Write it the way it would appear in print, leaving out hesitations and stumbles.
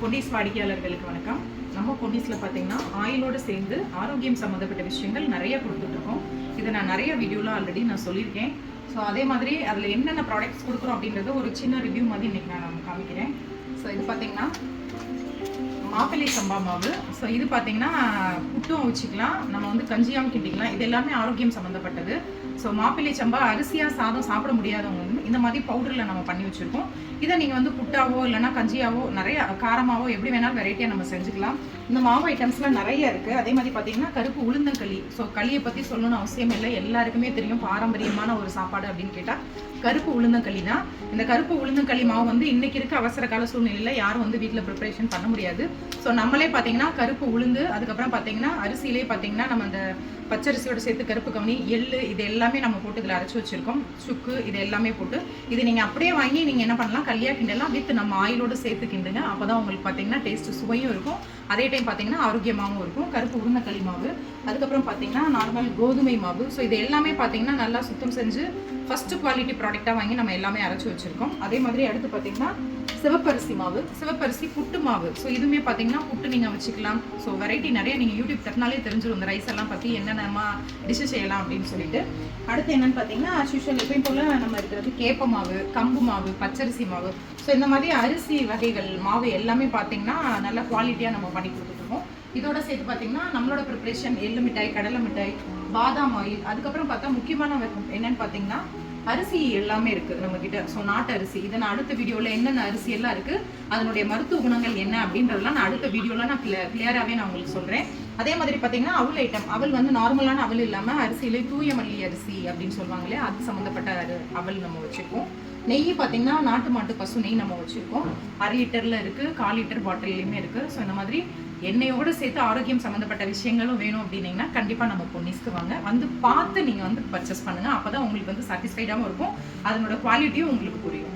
பொன்னிஸ் வாடிக்கையாளர்களுக்கு வணக்கம். நம்ம பொன்னிஸ்ல பார்த்தீங்கன்னா ஆயிலோடு சேர்ந்து ஆரோக்கியம் சம்மந்தப்பட்ட விஷயங்கள் நிறைய கொடுத்துட்ருக்கோம். இதை நான் நிறைய வீடியோவில் ஆல்ரெடி நான் சொல்லியிருக்கேன். ஸோ அதே மாதிரி அதில் என்னென்ன ப்ராடக்ட்ஸ் கொடுக்குறோம் அப்படின்றத ஒரு சின்ன ரிவ்யூ மாதிரி இன்றைக்கி நான் காமிக்கிறேன். ஸோ இது பார்த்தீங்கன்னா மாப்பிள்ளை சம்பா மாவு. ஸோ இது பார்த்தீங்கன்னா புட்டும் வச்சுக்கலாம், நம்ம வந்து கஞ்சியாகவும் கிண்டிக்கலாம். இது எல்லாமே ஆரோக்கியம் சம்மந்தப்பட்டது. ஸோ மாப்பிள்ளை சம்பா அரிசியாக சாதம் சாப்பிட முடியாதவங்க வந்து இந்த மாதிரி பவுடரில் நம்ம பண்ணி வச்சுருக்கோம். இதை நீங்கள் வந்து புட்டாவோ இல்லைனா கஞ்சியாவோ நிறைய காரமாவோ எப்படி வேணாலும் வெரைட்டியாக நம்ம செஞ்சுக்கலாம். இந்த மாவு ஐட்டம்ஸ்லாம் நிறைய இருக்குது. அதே மாதிரி பார்த்தீங்கன்னா கருப்பு உளுந்தங்களி. ஸோ களியை பற்றி சொல்லணும்னு அவசியம் இல்லை, எல்லாருக்குமே தெரியும் பாரம்பரியமான ஒரு சாப்பாடு அப்படின்னு கேட்டால் கருப்பு உளுந்தங்களி தான். இந்த கருப்பு உளுந்தங்களி மாவு வந்து இன்றைக்கி இருக்க அவசர கால சூழ்நிலையில் யாரும் வந்து வீட்டில் ப்ரிப்பரேஷன் பண்ண முடியாது. ஸோ நம்மளே பார்த்தீங்கன்னா கருப்பு உளுந்து, அதுக்கப்புறம் பார்த்தீங்கன்னா அரிசியிலே பார்த்தீங்கன்னா நம்ம அந்த பச்சரிசியோட சேர்த்து கருப்பு கவனி, எள்ளு, இது எல்லாமே நம்ம போட்டு இதில் அரைச்சி வச்சுருக்கோம். சுக்கு, இது எல்லாமே போட்டு இது நீங்கள் அப்படியே வாங்கி நீங்கள் என்ன பண்ணலாம், களியாக கிண்டலாம், வித் நம்ம ஆயிலோடு சேர்த்து கிண்டுங்க. அப்போ தான் உங்களுக்கு பார்த்தீங்கன்னா டேஸ்ட்டு சுவையும் இருக்கும், அதே டைம் பார்த்தீங்கன்னா ஆரோக்கியமாகவும் இருக்கும். கருப்பு உளுந்தங்களி மாவு, அதுக்கப்புறம் பார்த்தீங்கன்னா நார்மல் கோதுமை மாவு. ஸோ இது எல்லாமே பார்த்தீங்கன்னா நல்லா சுத்தம் செஞ்சு ஃபஸ்ட்டு குவாலிட்டி ப்ராடக்டாக வாங்கி நம்ம எல்லாமே அரைச்சி வச்சுருக்கோம். அதே மாதிரி அடுத்து பார்த்தீங்கன்னா சிவப்பரிசி மாவு, சிவப்பரிசி புட்டு மாவு. ஸோ இதுவுமே பார்த்தீங்கன்னா புட்டு நீங்கள் வச்சுக்கலாம். ஸோ வெரைட்டி நிறைய நீங்கள் யூடியூப் தட்டினாலே தெரிஞ்சிடும் இந்த ரைஸ் எல்லாம் பற்றி என்னென்ன டிஷ்ஷு செய்யலாம் அப்படின்னு சொல்லிட்டு. அடுத்து என்னென்னு பார்த்தீங்கன்னா ஆஸ்யூஷுவல் எப்பயும் போல் நம்ம இருக்கிறது கேப்ப மாவு, கம்பு மாவு, பச்சரிசி மாவு. ஸோ இந்த மாதிரி அரிசி வகைகள் மாவு எல்லாமே பார்த்தீங்கன்னா நல்ல குவாலிட்டியாக நம்ம பண்ணி கொடுத்துருக்கோம். இதோட சேர்த்து பார்த்தீங்கன்னா நம்மளோட ப்ரிப்ரேஷன் எள்ளு மிட்டாய், கடலை மிட்டாய், பாதாம் ஆயில், அதுக்கப்புறம் பார்த்தா முக்கியமான என்னென்னு பார்த்தீங்கன்னா அரிசி எல்லாமே இருக்குது நம்மக்கிட்ட. ஸோ நாட்டு அரிசி, இதை நான் அடுத்த வீடியோவில் என்னென்ன அரிசி எல்லாம் இருக்குது, அதனுடைய மருத்துவ குணங்கள் என்ன அப்படின்றதெல்லாம் நான் அடுத்த வீடியோவில் நான் கிளியராகவே நான் உங்களுக்கு சொல்கிறேன். அதே மாதிரி பார்த்தீங்கன்னா அவல் ஐட்டம், அவல் வந்து நார்மலான அவல் இல்லாமல் அரிசியிலே தூய மல்லி அரிசி அப்படின்னு சொல்லுவாங்களே, அது சம்மந்தப்பட்ட அவல் நம்ம வச்சுருக்கோம். நெய் பார்த்தீங்கன்னா நாட்டு மாட்டு பசு நெய் நம்ம வச்சுருக்கோம். 1/2 லிட்டரில் இருக்குது, 1/4 லிட்டர் பாட்டில்லையுமே இருக்குது. ஸோ இந்த மாதிரி எண்ணெயோடு சேர்த்து ஆரோக்கியம் சம்மந்தப்பட்ட விஷயங்களும் வேணும் அப்படின்னீங்கன்னா கண்டிப்பாக நம்ம பொன்னிஸ்க்கு வாங்க, வந்து பார்த்து நீங்கள் வந்து பர்ச்சேஸ் பண்ணுங்கள். அப்போ தான் உங்களுக்கு வந்து சாட்டிஸ்ஃபைடாகவும் இருக்கும், அதனோட குவாலிட்டியும் உங்களுக்கு புரியும்.